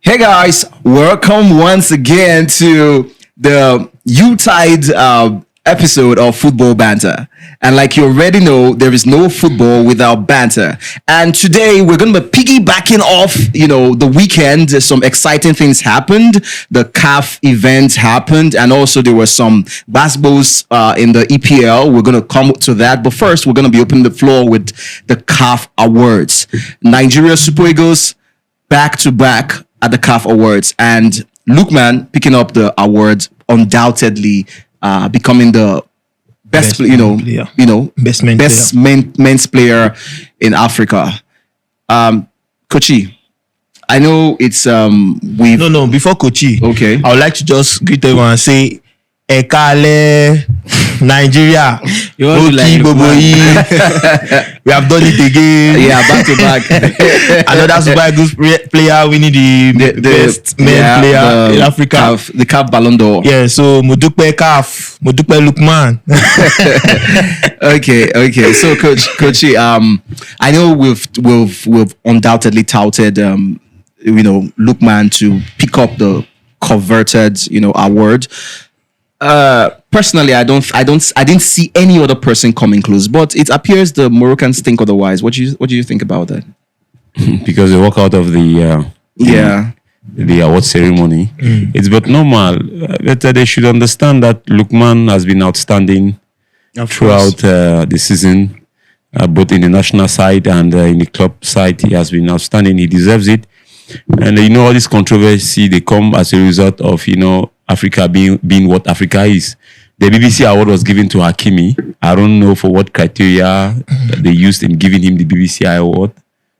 Hey guys, welcome once again to the U-Tide episode of Football Banter. And like you already know, there is no football without banter. And today we're going to be piggybacking off, the weekend. Some exciting things happened. The CAF event happened, and also there were some basketballs in the EPL. We're going to come to that. But first, we're going to be opening the floor with the CAF Awards. Nigeria Super Eagles back to back at the CAF Awards, and Lookman picking up the award, undoubtedly becoming the best men's player in Africa. Kochi, I know it's we No, before Kochi, okay, I would like to just greet everyone and say Ekale Nigeria. You want to like We have done it again. Yeah, back to back. Another Super Eagles player winning the best men player in Africa. The CAF Ballon d'Or. Yeah, so Mudupe CAF, Mudupe Lookman. Okay. So, Kochi, I know we've undoubtedly touted, Lookman to pick up the coveted, award. Personally, I didn't see any other person coming close, but it appears the Moroccans think otherwise. What do you think about that? Because they walk out of the award ceremony. It's but normal. They should understand that Lookman has been outstanding throughout the season, both in the national side and in the club side. He has been outstanding. He deserves it. And all this controversy, they come as a result of Africa being what Africa is. The BBC award was given to Hakimi. I don't know for what criteria they used in giving him the BBC award.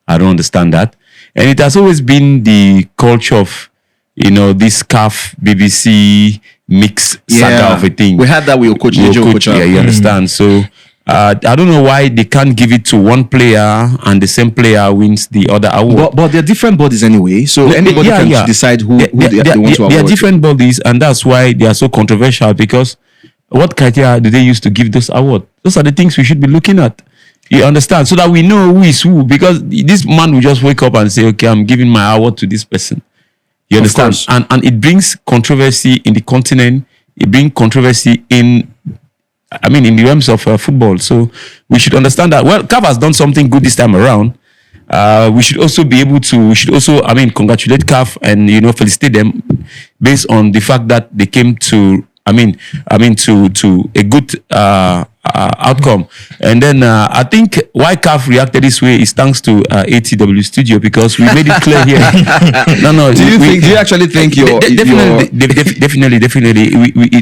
I don't understand that. And it has always been the culture of, this CAF BBC mix saga of a thing. We had that with Coach. Yeah, you understand. So I don't know why they can't give it to one player and the same player wins the other award. But they're different bodies anyway, so anybody can decide who they want to award. They are different bodies, and that's why they are so controversial, because what criteria do they use to give those awards? Those are the things we should be looking at. You understand? So that we know who is who, because this man will just wake up and say, okay, I'm giving my award to this person. You understand? And it brings controversy in the continent. It brings controversy in the realms of football. So we should understand that. Well, CAF has done something good this time around. We should also congratulate CAF and, felicitate them based on the fact that they came to, to a good outcome. And then I think why CAF reacted this way is thanks to ATW Studio, because we made it clear here. Do you actually think definitely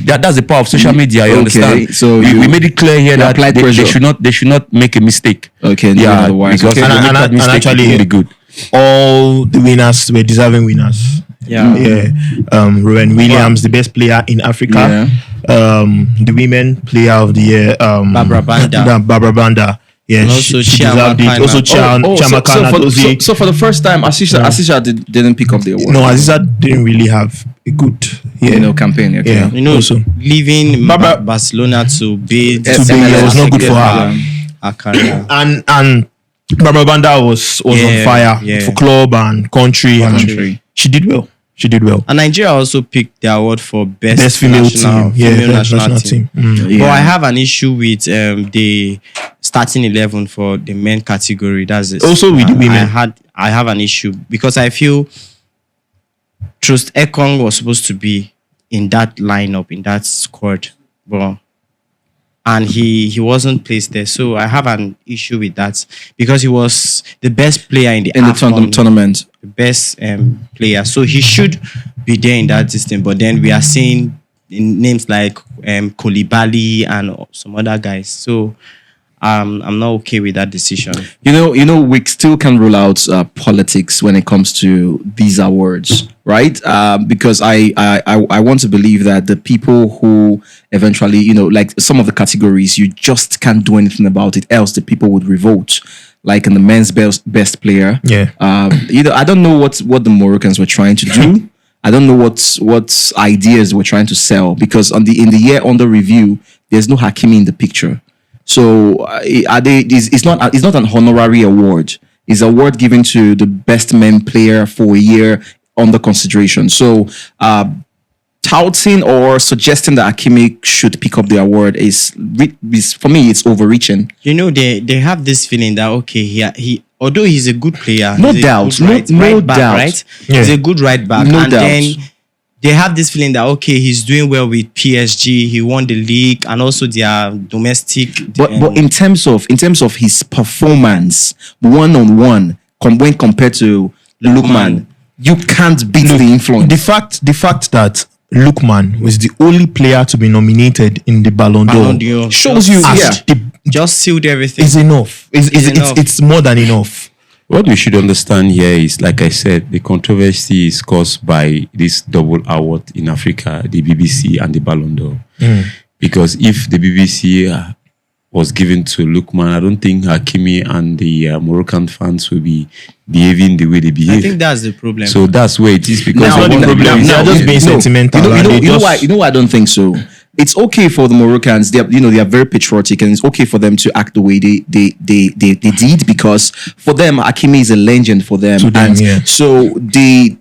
that's the power of social media, you understand? So we made it clear here that they should not make a mistake. Okay, yeah, because and actually really good. All the winners were deserving winners. Rowan Williams, the best player in Africa. The women player of the year, Barbara Banda. Yeah, and also she deserved it. Also, Chiamaka. So for the first time, Asisha didn't pick up the award. No, Asisha didn't really have a good campaign. Okay. Yeah, also leaving Barcelona to be it was not good for her. Her career. And Barbara Banda was on fire for club and country. She did well. And Nigeria also picked the award for best female national team. But I have an issue with the starting 11 for the men category. That's it. Also with the women. I have an issue because I feel Trust Ekong was supposed to be in that lineup, in that squad, and he wasn't placed there. So I have an issue with that because he was the best player in the tournament. The best player. So he should be there in that system. But then we are seeing names like Koulibaly and some other guys. So I'm not okay with that decision. We still can rule out politics when it comes to these awards, right? Because I want to believe that the people who eventually, like some of the categories, you just can't do anything about it, else the people would revolt. Like in the men's best player. Yeah. I don't know what the Moroccans were trying to do. I don't know what ideas we're trying to sell, because in the year under review, there's no Hakimi in the picture. So it's not an honorary award. It's an award given to the best men player for a year under consideration. So, touting or suggesting that Hakimi should pick up the award is for me, it's overreaching. You know, they have this feeling that okay, he although he's a good player, No he's a doubt, good no back, doubt. right? Yeah. He's a good right back, No and doubt. then they have this feeling that okay, he's doing well with PSG. He won the league, and also their domestic. But in terms of his performance, one-on-one, when compared to Lookman, you can't beat the influence. The fact that Lookman was the only player to be nominated in the Ballon d'Or shows you, just sealed everything. is enough. enough. It's more than enough. What we should understand here is, like I said, the controversy is caused by this double award in Africa, the BBC and the Ballon d'Or. Because if the BBC was given to Lookman, I don't think Hakimi and the Moroccan fans will be behaving the way they behave. I think that's the problem. So that's where it is, because Now, of the what- problem is they're just being sentimental. You know why I don't think so. It's okay for the Moroccans. They are very patriotic, and it's okay for them to act the way they did, because for them, Hakimi is a legend for them. To them, and yeah. so they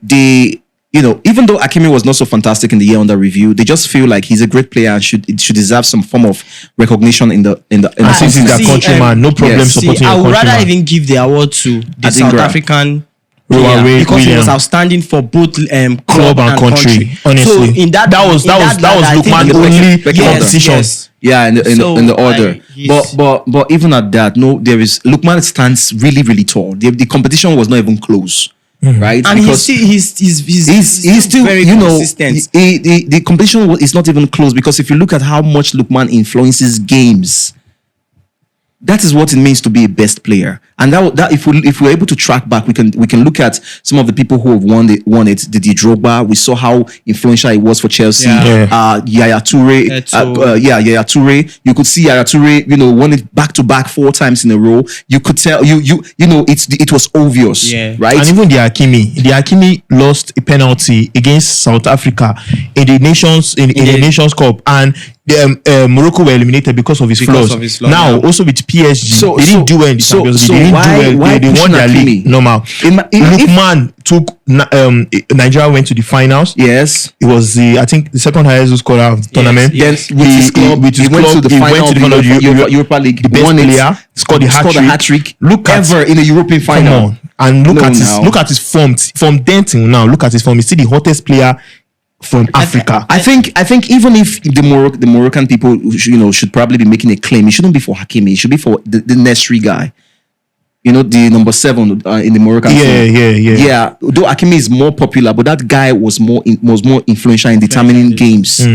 even though Hakimi was not so fantastic in the year under review, they just feel like he's a great player and should deserve some form of recognition in the And since he's their See, countryman, no problem yes. supporting I your would rather countryman. even give the award to the South Adingra. African Rowan player Wade because he Williams. was outstanding for both Club and country. Honestly, So in that was I think Lookman's the only pecking order. competition. Yes. Yeah, in the order. he's- But even at that, Lookman stands really, really tall. The competition was not even close, right? And Because he's still very consistent. The competition is not even close, because if you look at how much Lookman influences games, that is what it means to be a best player. And that if we're able to track back, we can look at some of the people who have won it. The Drogba, we saw how influential it was for Chelsea. Yeah. Yaya Toure, Yaya Toure. You could see Yaya Toure, won it back to back 4 times in a row. You could tell it was obvious, Yeah. right? And even the Hakimi lost a penalty against South Africa in the Nations Cup, and Morocco were eliminated because of his flaws. Now, yeah. also with PSG, they didn't do well in the Champions League. so They didn't why do well. They push won their Hakimi? league normal. Lookman took Nigeria went to the finals. Yes. It was I think the second highest scorer of the tournament. yes. Then with his club, he went to the final of the Europa League. The best won it, player, scored a hat trick. Look ever in a European Come final. on. And look No, at his now. look at his form from then till now. Look at his form. He's still the hottest player from Africa. I think even if the Moroccan people should probably be making a claim, it shouldn't be for Hakimi. It should be for the Nesri guy. The number 7 in the Moroccan team. Yeah. Though Hakimi is more popular, but that guy was more influential in determining games.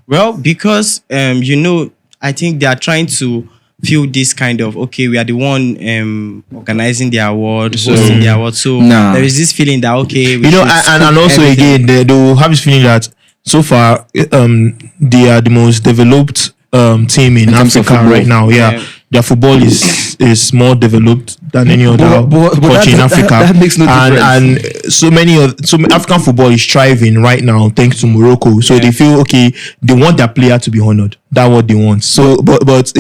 Well, because I think they are trying to feel this kind of we are the one organizing the award, hosting the award. So Nah. there is this feeling that we And also everything. again they will have this feeling that so far they are the most developed team in terms of Africa football. right now. Yeah. Their football is more developed than any other But country in Africa. that makes no difference. And so many African football is thriving right now thanks to Morocco. So they feel they want their player to be honored. That's what they want. So but it's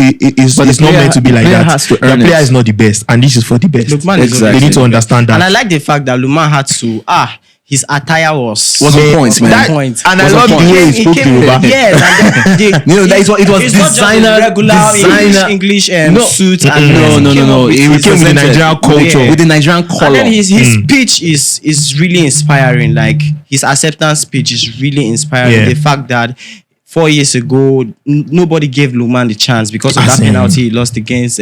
not player- meant to be the like player that. has to Their earn player it. is not the best, and this is for the best. Lookman is Exactly. They need to understand that. And I like the fact that Lookman had to his attire was Was on point, man. That- point. and I Was on love the point. way he spoke Yoruba. Yes, and it was it's not just designer, a regular English suit and no. He came with the presented Nigerian culture. with the Nigerian color. And then his speech is really inspiring. Like his acceptance speech is really inspiring. Yeah. The fact that 4 years ago nobody gave Lookman the chance because of that Same. penalty he lost against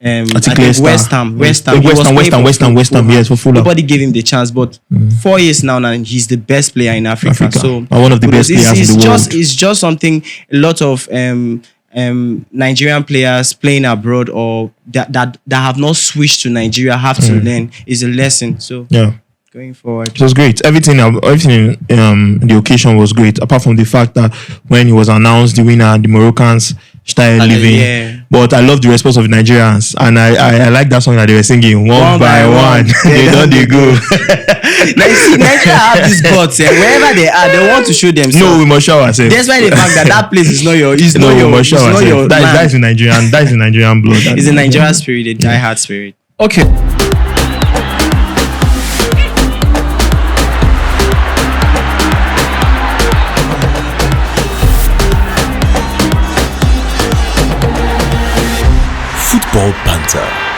I think Leicester. West Ham. He was West Ham, yes, for Fulham. Nobody gave him the chance, but 4 years now, and he's the best player in Africa. So one of the best players in the world. It's just something a lot of Nigerian players playing abroad or that have not switched to Nigeria have to learn is a lesson. So Yeah. going forward. It was great. Everything the occasion was great, apart from the fact that when it was announced the winner, the Moroccans started leaving. yeah. But I love the response of the Nigerians, and I like that song that they were singing one by one. They don't they go. Nigeria have this guts. Wherever they are, they want to show themselves. No, we must show ourselves. That's why the fact that place is not your. It's No, not we your. must It's show not ourselves. your. That is the Nigerian. That is the Nigerian blood. It's a Nigerian spirit, a diehard spirit. Okay. Football Banter.